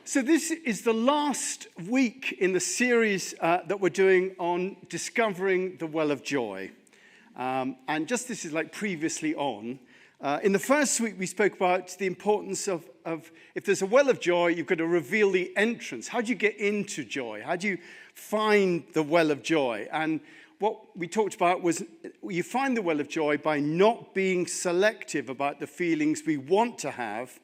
So this is the last week in the series that we're doing on discovering the well of joy. And just this is like previously on. In the first week, we spoke about the importance of if there's a well of joy, you've got to reveal the entrance. How do you get into joy? How do you find the well of joy? And what we talked about was you find the well of joy by not being selective about the feelings we want to have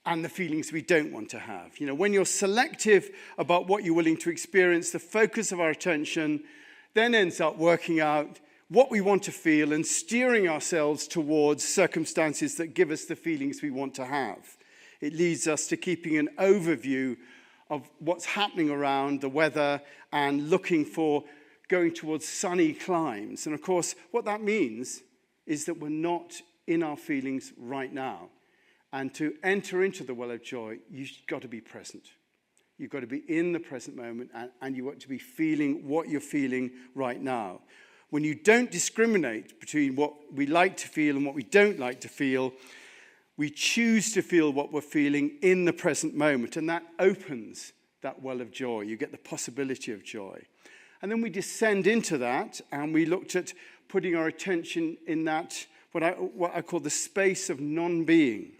and the feelings we don't want to have. You know, when you're selective about what you're willing to experience, the focus of our attention then ends up working out what we want to feel and steering ourselves towards circumstances that give us the feelings we want to have. It leads us to keeping an overview of what's happening around the weather and looking for going towards sunny climes. And of course, what that means is that we're not in our feelings right now. And to enter into the well of joy, you've got to be present. You've got to be in the present moment, and you've got to be feeling what you're feeling right now. When you don't discriminate between what we like to feel and what we don't like to feel, we choose to feel what we're feeling in the present moment, and that opens that well of joy. You get the possibility of joy. And then we descend into that, and we looked at putting our attention in that, what I call the space of non-being.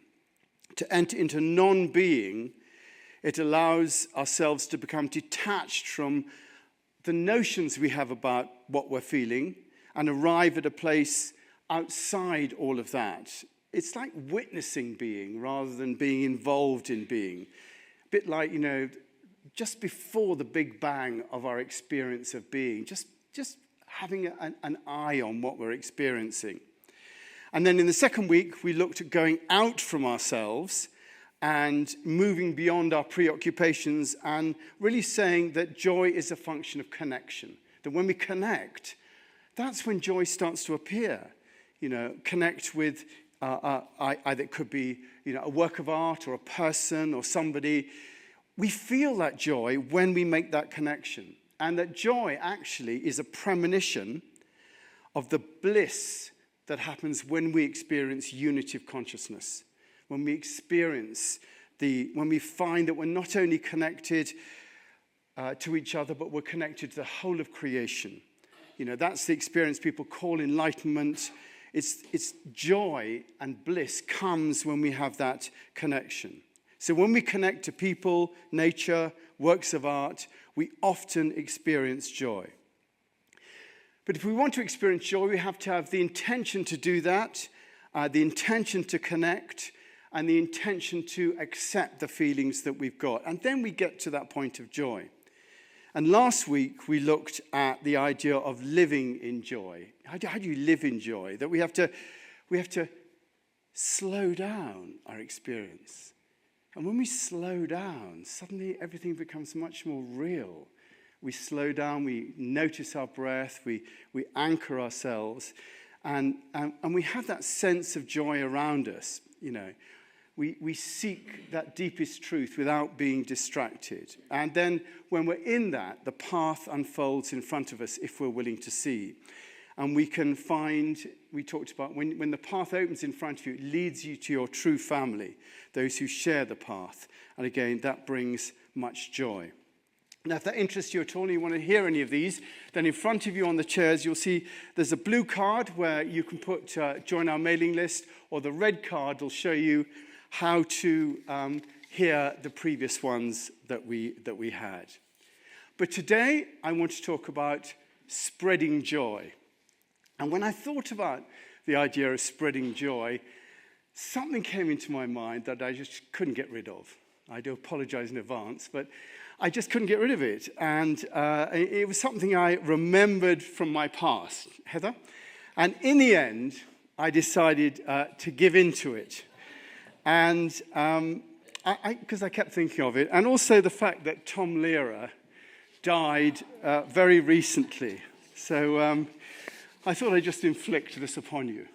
To enter into non-being, it allows ourselves to become detached from the notions we have about what we're feeling and arrive at a place outside all of that. It's like witnessing being rather than being involved in being. A bit like, you know, just before the big bang of our experience of being, just having an eye on what we're experiencing. And then in the second week, we looked at going out from ourselves and moving beyond our preoccupations and really saying that joy is a function of connection. That when we connect, that's when joy starts to appear. You know, connect with, either it could be, you know, a work of art or a person or somebody. We feel that joy when we make that connection. And that joy actually is a premonition of the bliss that happens when we experience unity of consciousness, when we find that we're not only connected to each other, but we're connected to the whole of creation. You know, that's the experience people call enlightenment. It's joy and bliss comes when we have that connection. So when we connect to people, nature, works of art, we often experience joy. But if we want to experience joy, we have to have the intention to do that, the intention to connect, and the intention to accept the feelings that we've got. And then we get to that point of joy. And last week, we looked at the idea of living in joy. How do you live in joy? That we have to slow down our experience. And when we slow down, suddenly everything becomes much more real. We slow down, we notice our breath, we anchor ourselves, and we have that sense of joy around us, you know. We seek that deepest truth without being distracted. And then when we're in that, the path unfolds in front of us if we're willing to see. And we can find, we talked about, when the path opens in front of you, it leads you to your true family, those who share the path. And again, that brings much joy. Now, if that interests you at all and you want to hear any of these, then in front of you on the chairs, you'll see there's a blue card where you can put join our mailing list, or the red card will show you how to hear the previous ones that we had. But today, I want to talk about spreading joy. And when I thought about the idea of spreading joy, something came into my mind that I just couldn't get rid of. I do apologize in advance, but I just couldn't get rid of it. And it was something I remembered from my past, Heather. And in the end, I decided to give in to it. And because I kept thinking of it. And also the fact that Tom Lehrer died very recently. So I thought I'd just inflict this upon you.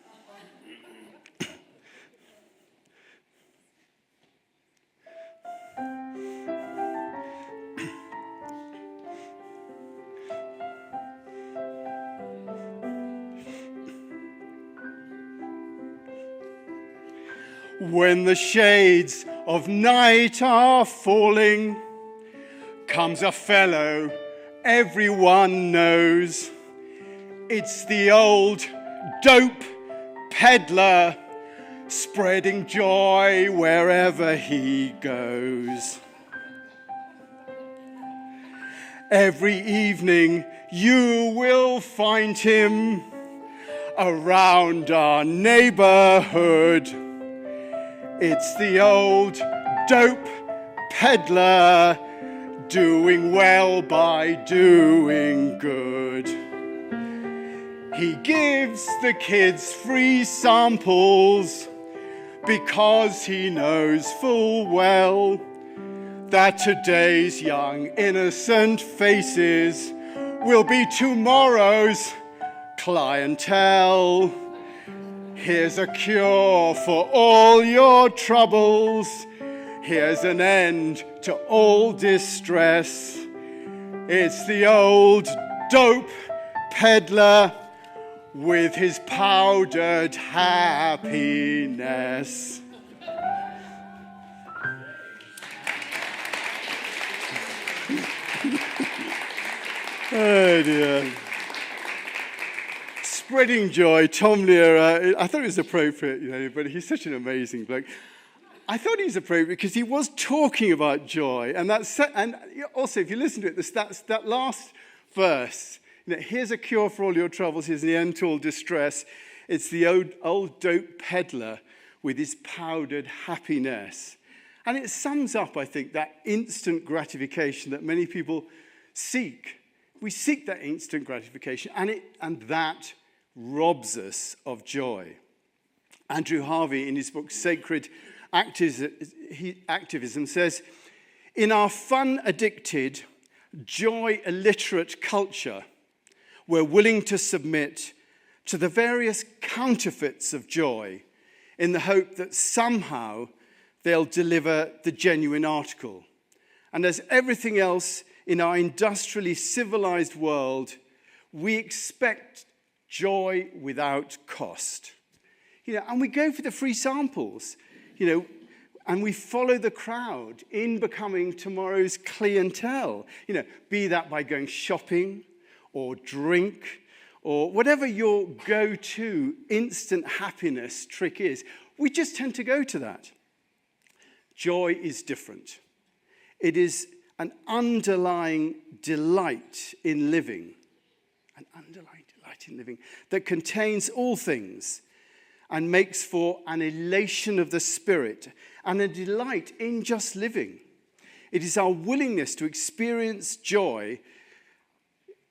When the shades of night are falling, comes a fellow everyone knows. It's the old dope peddler, spreading joy wherever he goes. Every evening you will find him around our neighborhood. It's the old dope peddler, doing well by doing good. He gives the kids free samples because he knows full well that today's young innocent faces will be tomorrow's clientele. Here's a cure for all your troubles. Here's an end to all distress. It's the old dope peddler with his powdered happiness. Oh dear. Spreading joy. Tom Lear, I thought it was appropriate, but he's such an amazing bloke. I thought he was appropriate because he was talking about joy. And also, if you listen to it, that last verse, here's a cure for all your troubles, here's the end to all distress. It's the old dope peddler with his powdered happiness. And it sums up, I think, that instant gratification that many people seek. We seek that instant gratification, and that robs us of joy. Andrew Harvey, in his book Sacred Activism, says, in our fun-addicted, joy-illiterate culture, we're willing to submit to the various counterfeits of joy in the hope that somehow they'll deliver the genuine article. And as everything else in our industrially civilized world, we expect joy without cost. And we go for the free samples, and we follow the crowd in becoming tomorrow's clientele. Be that by going shopping or drink or whatever your go-to instant happiness trick is. We just tend to go to that. Joy is different. It is an underlying delight in living, that contains all things and makes for an elation of the spirit and a delight in just living. It is our willingness to experience joy,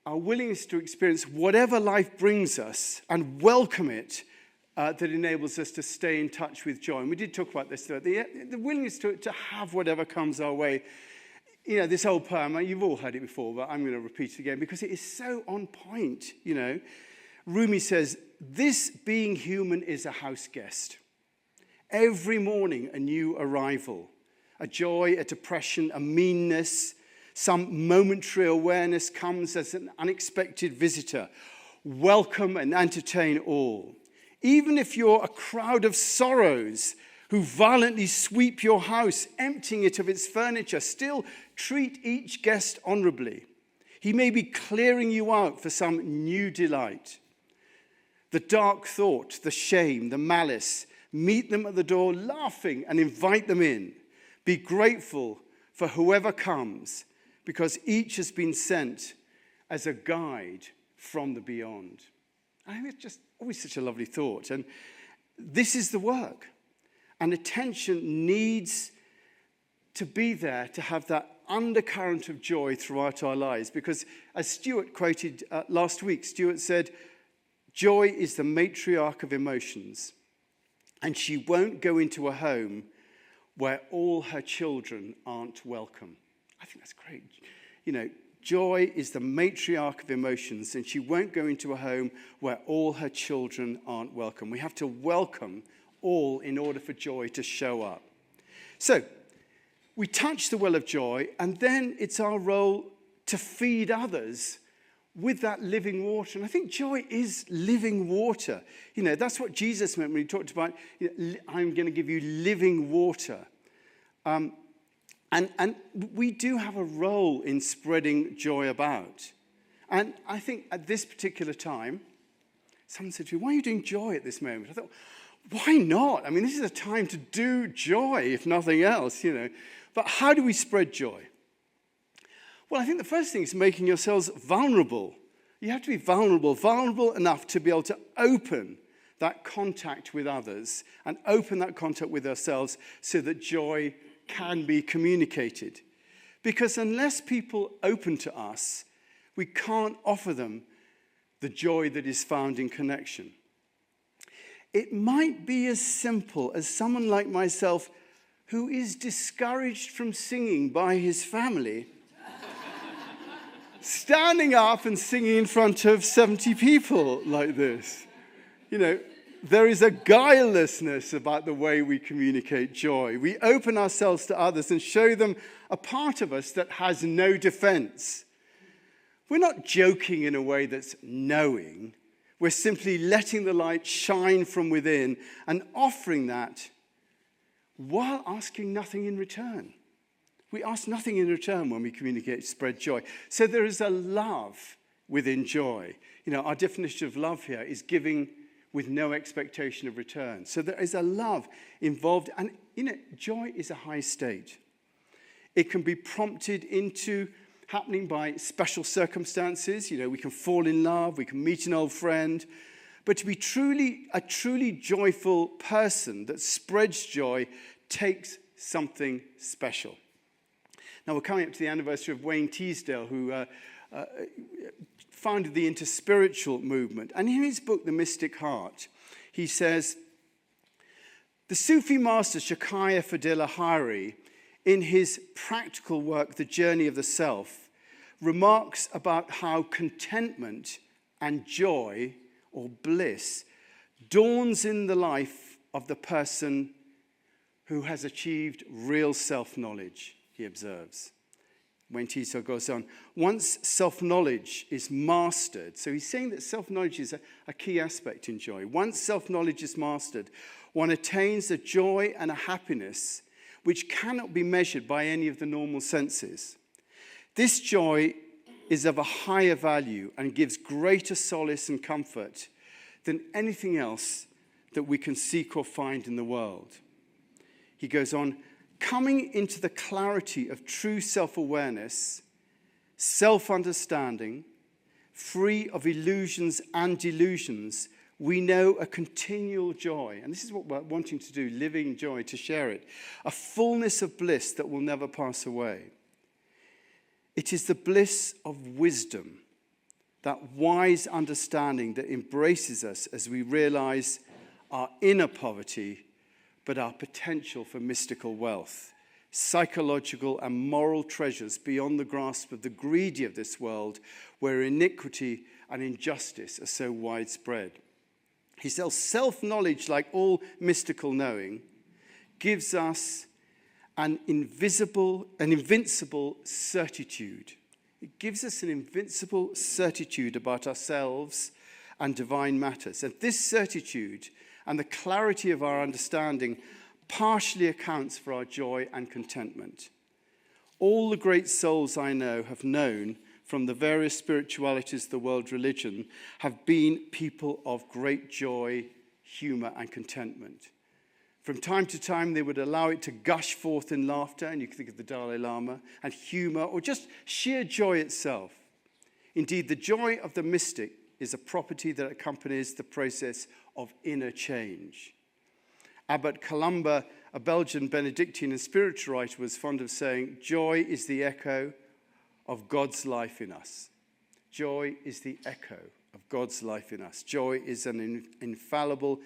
our willingness to experience whatever life brings us and welcome it, that enables us to stay in touch with joy. And we did talk about this, the willingness to have whatever comes our way. This old poem, you've all heard it before, but I'm going to repeat it again because it is so on point, Rumi says, this being human is a house guest. Every morning, a new arrival. A joy, a depression, a meanness, some momentary awareness comes as an unexpected visitor. Welcome and entertain all. Even if you're a crowd of sorrows who violently sweep your house, emptying it of its furniture, still treat each guest honorably. He may be clearing you out for some new delight. The dark thought, the shame, the malice, meet them at the door laughing and invite them in. Be grateful for whoever comes, because each has been sent as a guide from the beyond. I think it's just always such a lovely thought. And this is the work. And attention needs to be there to have that undercurrent of joy throughout our lives. Because as Stuart quoted last week, Stuart said, joy is the matriarch of emotions, and she won't go into a home where all her children aren't welcome. I think that's great. Joy is the matriarch of emotions, and she won't go into a home where all her children aren't welcome. We have to welcome all in order for joy to show up. So, we touch the well of joy, and then it's our role to feed others with that living water. And I think joy is living water. That's what Jesus meant when he talked about, I'm going to give you living water. And we do have a role in spreading joy about. And I think at this particular time, someone said to me, why are you doing joy at this moment? I thought, why not? I mean, this is a time to do joy, if nothing else, But how do we spread joy? Well, I think the first thing is making yourselves vulnerable. You have to be vulnerable enough to be able to open that contact with others and open that contact with ourselves so that joy can be communicated. Because unless people open to us, we can't offer them the joy that is found in connection. It might be as simple as someone like myself who is discouraged from singing by his family standing up and singing in front of 70 people like this. There is a guilelessness about the way we communicate joy. We open ourselves to others and show them a part of us that has no defense. We're not joking in a way that's knowing. We're simply letting the light shine from within and offering that while asking nothing in return. We ask nothing in return when we communicate, spread joy. So there is a love within joy. Our definition of love here is giving with no expectation of return. So there is a love involved. And, joy is a high state. It can be prompted into happening by special circumstances. We can fall in love. We can meet an old friend. But to be a truly joyful person that spreads joy takes something special. Now, we're coming up to the anniversary of Wayne Teasdale, who founded the interspiritual movement. And in his book, The Mystic Heart, he says, the Sufi master Shakaya Fadila Hari, in his practical work, The Journey of the Self, remarks about how contentment and joy, or bliss, dawns in the life of the person who has achieved real self-knowledge. He observes. When Tito goes on, once self-knowledge is mastered, so he's saying that self-knowledge is a key aspect in joy. Once self-knowledge is mastered, one attains a joy and a happiness which cannot be measured by any of the normal senses. This joy is of a higher value and gives greater solace and comfort than anything else that we can seek or find in the world. He goes on, coming into the clarity of true self-awareness, self-understanding, free of illusions and delusions, we know a continual joy. And this is what we're wanting to do, living joy, to share it. A fullness of bliss that will never pass away. It is the bliss of wisdom, that wise understanding that embraces us as we realize our inner poverty but our potential for mystical wealth, psychological and moral treasures beyond the grasp of the greedy of this world, where iniquity and injustice are so widespread. He says, self-knowledge, like all mystical knowing, gives us an invincible certitude. It gives us an invincible certitude about ourselves and divine matters. And this certitude and the clarity of our understanding partially accounts for our joy and contentment. All the great souls I know have known from the various spiritualities of the world religion have been people of great joy, humor, and contentment. From time to time, they would allow it to gush forth in laughter, and you can think of the Dalai Lama, and humor, or just sheer joy itself. Indeed, the joy of the mystic is a property that accompanies the process of inner change. Abbot Columba, a Belgian Benedictine and spiritual writer, was fond of saying, joy is the echo of God's life in us. Joy is the echo of God's life in us. Joy is an infallible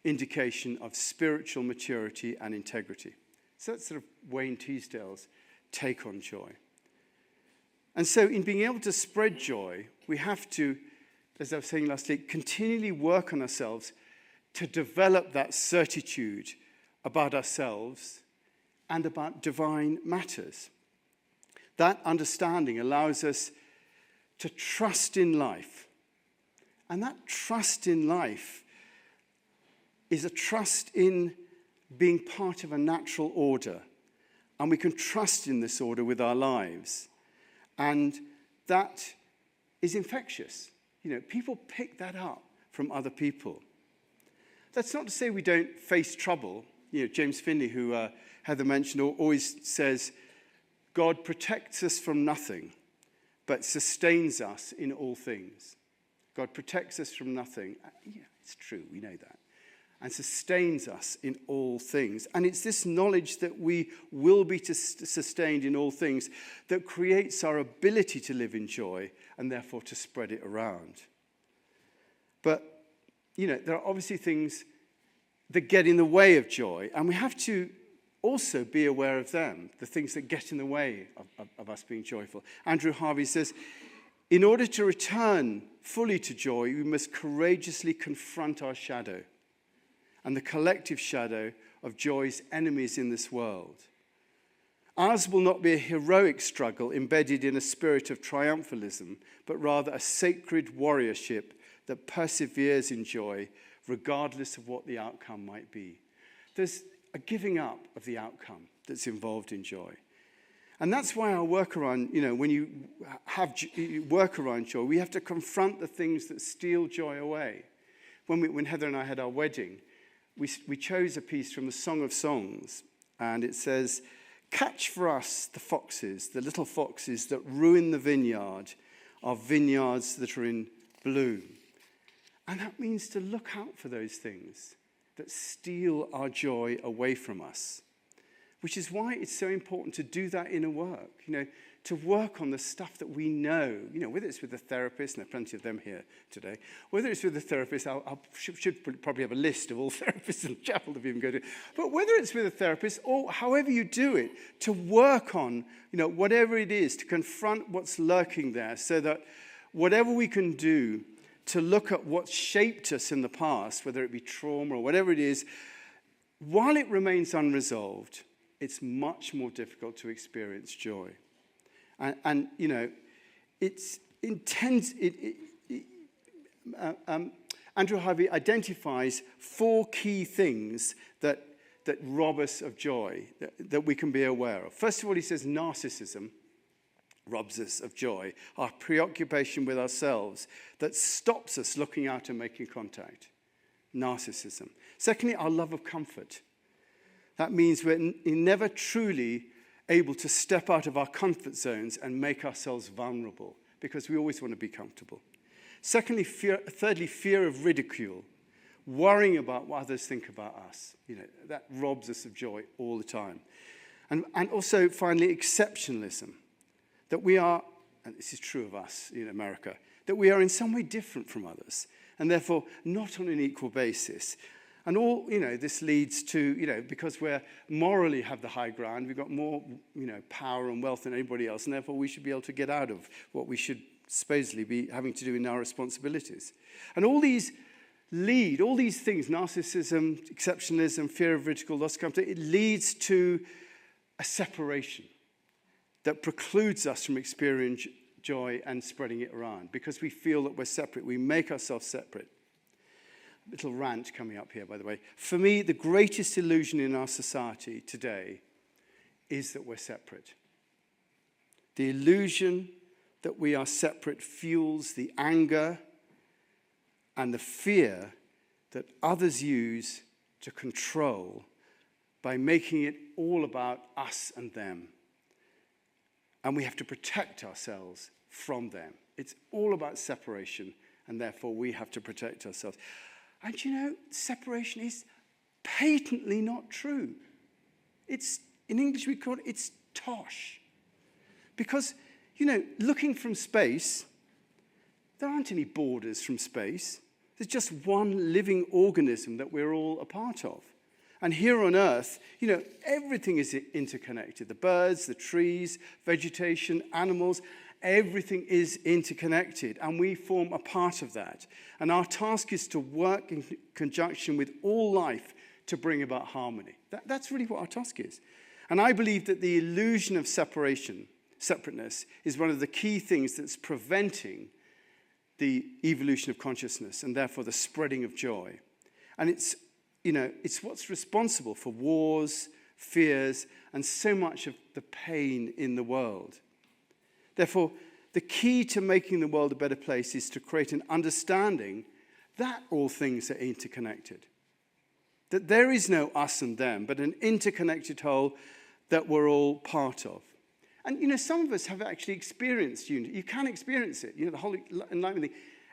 indication of spiritual maturity and integrity. So that's sort of Wayne Teasdale's take on joy. And so in being able to spread joy, we have to, as I was saying last week, continually work on ourselves to develop that certitude about ourselves and about divine matters. That understanding allows us to trust in life. And that trust in life is a trust in being part of a natural order, and we can trust in this order with our lives. And that is infectious. People pick that up from other people. That's not to say we don't face trouble. James Finley, who Heather mentioned, always says, God protects us from nothing, but sustains us in all things. God protects us from nothing. Yeah, it's true, we know that. And sustains us in all things. And it's this knowledge that we will be sustained in all things that creates our ability to live in joy and therefore to spread it around. But, there are obviously things that get in the way of joy, and we have to also be aware of them, the things that get in the way of us being joyful. Andrew Harvey says, in order to return fully to joy, we must courageously confront our shadow and the collective shadow of joy's enemies in this world. Ours will not be a heroic struggle embedded in a spirit of triumphalism, but rather a sacred warriorship that perseveres in joy, regardless of what the outcome might be. There's a giving up of the outcome that's involved in joy. And that's why our work around, when you work around joy, we have to confront the things that steal joy away. When Heather and I had our wedding, we chose a piece from the Song of Songs, and it says, catch for us the foxes, the little foxes that ruin the vineyard, our vineyards that are in bloom. And that means to look out for those things that steal our joy away from us, which is why it's so important to do that inner work, to work on the stuff that we know, whether it's with a therapist, and there are plenty of them here today, whether it's with a therapist, I should probably have a list of all therapists in the chapel that we even go to, but whether it's with a therapist or however you do it, to work on, whatever it is, to confront what's lurking there so that whatever we can do to look at what shaped us in the past, whether it be trauma or whatever it is, while it remains unresolved, it's much more difficult to experience joy. And it's intense. Andrew Harvey identifies 4 key things that rob us of joy, that we can be aware of. First of all, he says narcissism robs us of joy, our preoccupation with ourselves that stops us looking out and making contact. Narcissism. Secondly, our love of comfort. That means we're never truly able to step out of our comfort zones and make ourselves vulnerable because we always want to be comfortable. Thirdly, fear of ridicule, worrying about what others think about us. That robs us of joy all the time. And also, finally, exceptionalism, that we are, and this is true of us in America, that we are in some way different from others and therefore not on an equal basis. And all, this leads to, because we're morally have the high ground, we've got more, power and wealth than anybody else, and therefore we should be able to get out of what we should supposedly be having to do in our responsibilities. And all these things, narcissism, exceptionalism, fear of ridicule, loss of comfort, it leads to a separation that precludes us from experiencing joy and spreading it around because we feel that we're separate. We make ourselves separate. Little rant coming up here, by the way. For me, the greatest illusion in our society today is that we're separate. The illusion that we are separate fuels the anger and the fear that others use to control by making it all about us and them. And we have to protect ourselves from them. It's all about separation, and therefore we have to protect ourselves. And separation is patently not true. It's, in English we call it's tosh. Because, looking from space, there aren't any borders from space. There's just one living organism that we're all a part of. And here on Earth, everything is interconnected. The birds, the trees, vegetation, animals, everything is interconnected, and we form a part of that. And our task is to work in conjunction with all life to bring about harmony. That's really what our task is. And I believe that the illusion of separateness, is one of the key things that's preventing the evolution of consciousness and therefore the spreading of joy. And it's what's responsible for wars, fears, and so much of the pain in the world. Therefore, the key to making the world a better place is to create an understanding that all things are interconnected. That there is no us and them, but an interconnected whole that we're all part of. And, some of us have actually experienced unity. You can experience it. The whole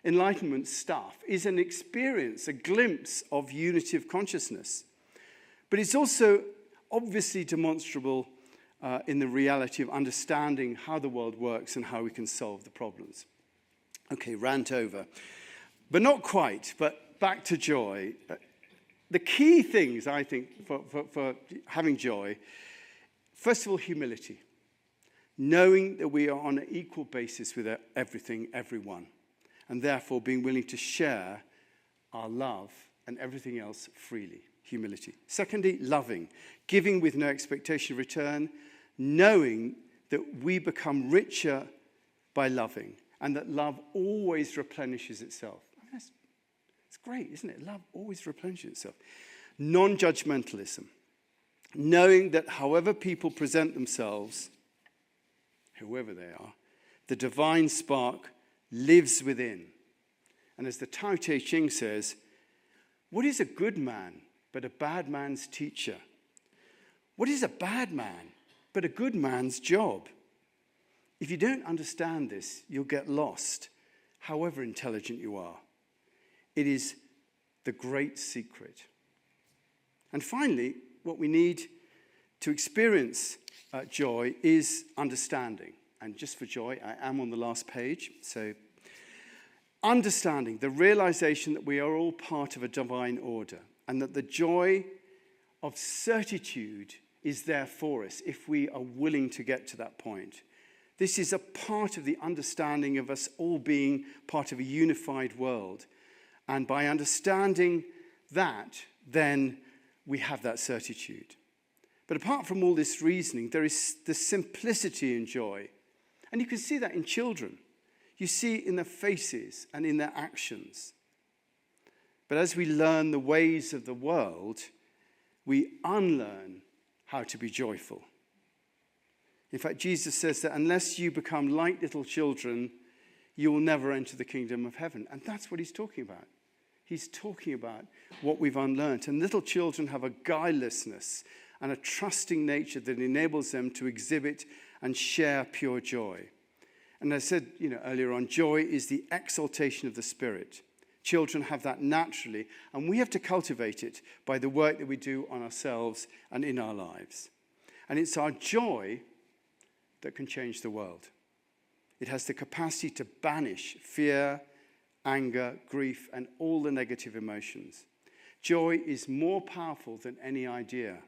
enlightenment stuff is an experience, a glimpse of unity of consciousness. But it's also obviously demonstrable in the reality of understanding how the world works and how we can solve the problems. Okay, rant over. But not quite, but back to joy. The key things, I think, for having joy, first of all, humility. Knowing that we are on an equal basis with everything, everyone, and therefore being willing to share our love and everything else freely. Humility. Secondly, loving. Giving with no expectation of return, knowing that we become richer by loving, and that love always replenishes itself. It's great, isn't it? Love always replenishes itself. Non-judgmentalism. Knowing that however people present themselves, whoever they are, the divine spark lives within. And as the Tao Te Ching says, what is a good man but a bad man's teacher? What is a bad man but a good man's job? If you don't understand this, you'll get lost, however intelligent you are. It is the great secret. And finally, what we need to experience joy is understanding. And just for joy, I am on the last page. So, understanding, the realization that we are all part of a divine order, and that the joy of certitude is there for us if we are willing to get to that point. This is a part of the understanding of us all being part of a unified world. And by understanding that, then we have that certitude. But apart from all this reasoning, there is the simplicity in joy. And you can see that in children. You see it in their faces and in their actions. But as we learn the ways of the world, we unlearn how to be joyful. In fact, Jesus says that unless you become like little children, you will never enter the kingdom of heaven. And that's what he's talking about. He's talking about what we've unlearned. And little children have a guilelessness and a trusting nature that enables them to exhibit and share pure joy. And I said, earlier on, joy is the exaltation of the spirit. Children have that naturally, and we have to cultivate it by the work that we do on ourselves and in our lives. And it's our joy that can change the world. It has the capacity to banish fear, anger, grief, and all the negative emotions. Joy is more powerful than any idea,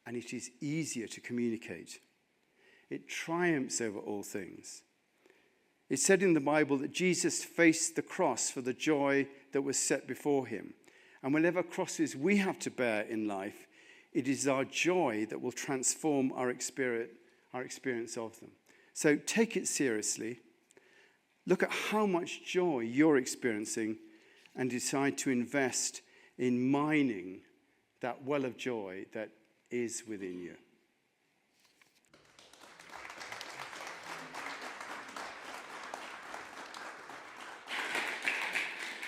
and it is easier to communicate. It triumphs over all things. It's said in the Bible that Jesus faced the cross for the joy that was set before him. And whatever crosses we have to bear in life, it is our joy that will transform our experience of them. So take it seriously. Look at how much joy you're experiencing and decide to invest in mining that well of joy that is within you.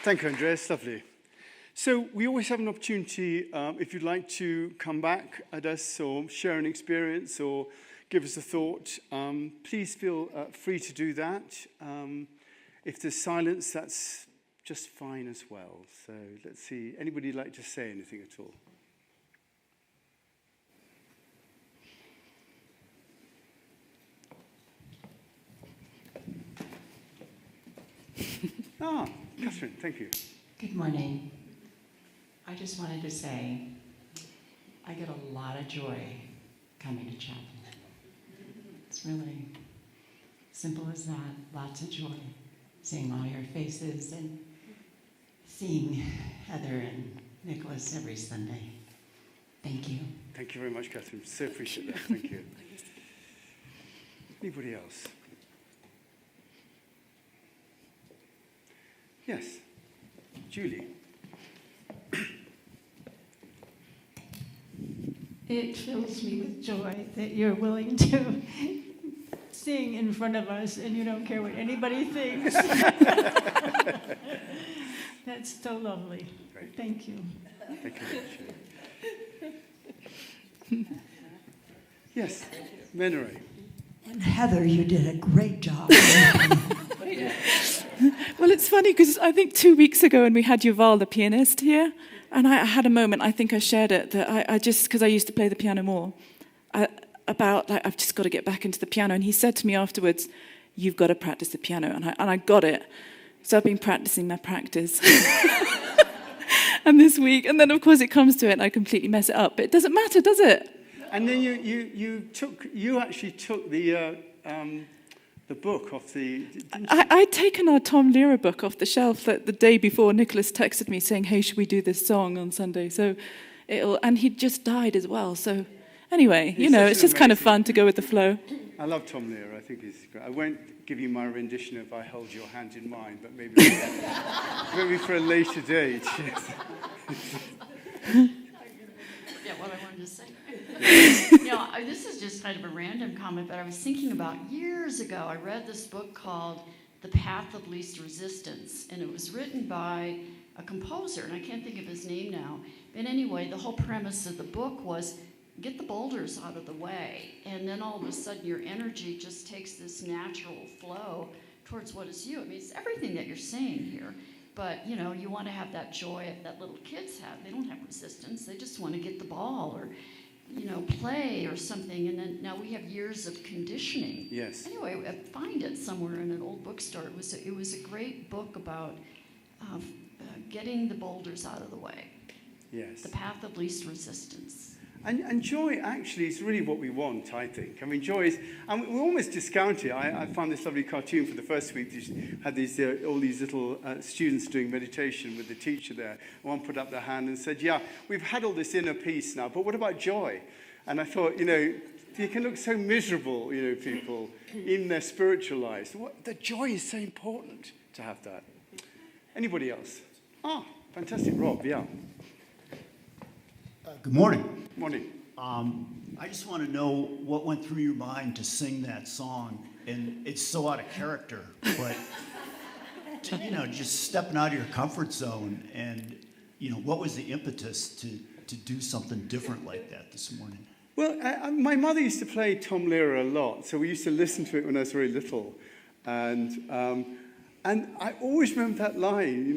Thank you, Andreas. Lovely. So we always have an opportunity, if you'd like to come back at us or share an experience or give us a thought, please feel free to do that. If there's silence, that's just fine as well. So let's see. Anybody like to say anything at all? Catherine, thank you. Good morning. I just wanted to say I get a lot of joy coming to chapel. It's really simple as that. Lots of joy seeing all your faces and seeing Heather and Nicholas every Sunday. Thank you. Thank you very much, Catherine. So appreciate that. Thank you. Anybody else? Yes. Julie. it fills me with joy that you're willing to sing in front of us and you don't care what anybody thinks. That's so lovely. Great. Thank you. Thank you. Yes, Menore. And Heather, you did a great job. Well, it's funny because I think 2 weeks ago when we had Yuval, the pianist, here, and I had a moment, I think I shared it, that I just, because I used to play the piano more, about, like, I've just got to get back into the piano. And he said to me afterwards, you've got to practice the piano. And I got it. So I've been practicing my practice. And this week, and then of course it comes to it and I completely mess it up. But it doesn't matter, does it? And then you actually took the book off the... I'd taken our Tom Lehrer book off the shelf the day before. Nicholas texted me saying, hey, should we do this song on Sunday? So and he'd just died as well. So anyway, it's just kind of fun to go with the flow. I love Tom Lehrer. I think he's great. I won't give you my rendition of I Hold Your Hand in Mine, but maybe for a later date. Yes. Yeah, what I wanted to say. This is just kind of a random comment, but I was thinking about years ago, I read this book called The Path of Least Resistance, and it was written by a composer, and I can't think of his name now. But anyway, the whole premise of the book was get the boulders out of the way, and then all of a sudden your energy just takes this natural flow towards what is you. I mean, it's everything that you're saying here. But, you want to have that joy that little kids have. They don't have resistance. They just want to get the ball or, play or something. And then now we have years of conditioning. Yes. Anyway, I find it somewhere in an old bookstore. It was a great book about getting the boulders out of the way. Yes. The path of least resistance. And joy actually is really what we want, I think. I mean, joy is, and we almost discount it. I found this lovely cartoon for the first week. You had all these little students doing meditation with the teacher there. One put up their hand and said, yeah, we've had all this inner peace now, but what about joy? And I thought, you can look so miserable, people, in their spiritual lives. The joy is so important to have that. Anybody else? Fantastic. Rob, yeah. Good morning. Morning. I just want to know what went through your mind to sing that song, and it's so out of character, but just stepping out of your comfort zone, and what was the impetus to do something different like that this morning? Well, my mother used to play Tom Lehrer a lot, so we used to listen to it when I was very little, and I always remember that line,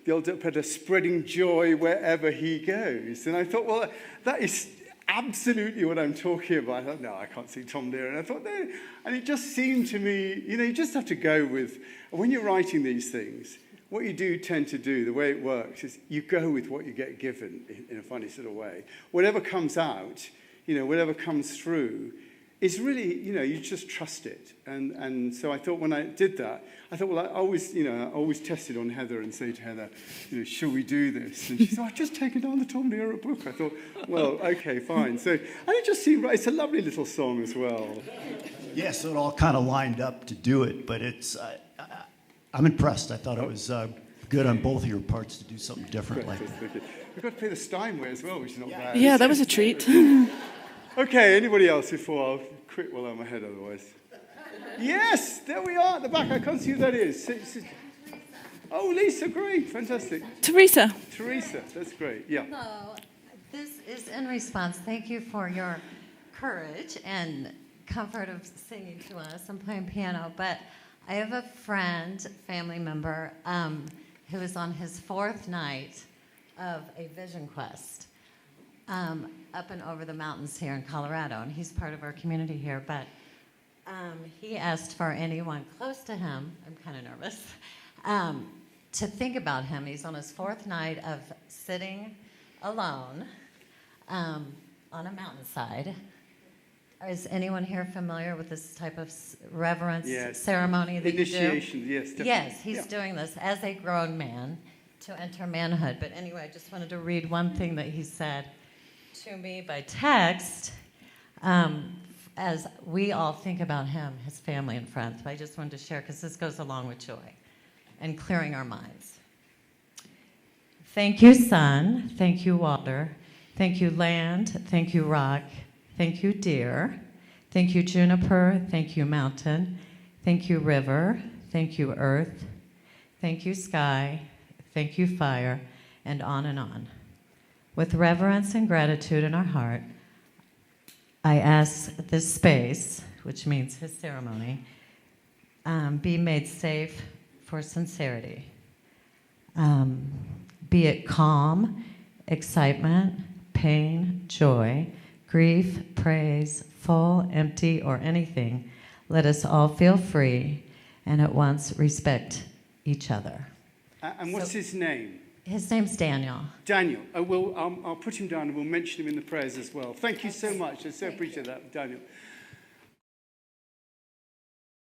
the old Peter spreading joy wherever he goes. And I thought, well, that is absolutely what I'm talking about. I thought, no, I can't sing Tom Lehrer. And I thought, no. And it just seemed to me, you just have to go with, when you're writing these things, what you do tend to do, the way it works, is you go with what you get given in a funny sort of way. Whatever comes out, whatever comes through, is really, you just trust it. And so I thought when I did that, I thought, well, I always test it on Heather and say to Heather, shall we do this? And she said, I've just taken down the Tom Lehrer book. I thought, well, okay, fine. So, and it just seemed right. It's a lovely little song as well. Yeah, so it all kind of lined up to do it, but I'm impressed. I thought it was good on both of your parts to do something different like that. We've got to play the Steinway as well, which is not bad. Yeah, that was a treat. Okay, anybody else before I'll quit while I'm ahead otherwise? Yes, there we are at the back. I can't see who that is. Oh, Lisa, great, fantastic. Teresa, that's great, yeah. Hello, this is in response. Thank you for your courage and comfort of singing to us. I'm playing piano, but I have a friend, family member, who is on his 4th night of a vision quest. Up and over the mountains here in Colorado, and he's part of our community here, but he asked for anyone close to him, I'm kind of nervous, to think about him. He's on his 4th night of sitting alone on a mountainside. Is anyone here familiar with this type of reverence ceremony that Initiation, you do? yes, definitely. Yes, he's doing this as a grown man to enter manhood. But anyway, I just wanted to read one thing that he said to me by text, as we all think about him, his family and friends. But I just wanted to share, because this goes along with joy and clearing our minds. Thank you, sun. Thank you, water. Thank you, land. Thank you, rock. Thank you, deer. Thank you, juniper. Thank you, mountain. Thank you, river. Thank you, earth. Thank you, sky. Thank you, fire, and on and on. With reverence and gratitude in our heart, I ask this space, which means his ceremony, be made safe for sincerity. Be it calm, excitement, pain, joy, grief, praise, full, empty, or anything, let us all feel free and at once respect each other. And what's his name? His name's Daniel. Daniel. I'll put him down and we'll mention him in the prayers as well. Thank you so much. I so appreciate that, Daniel.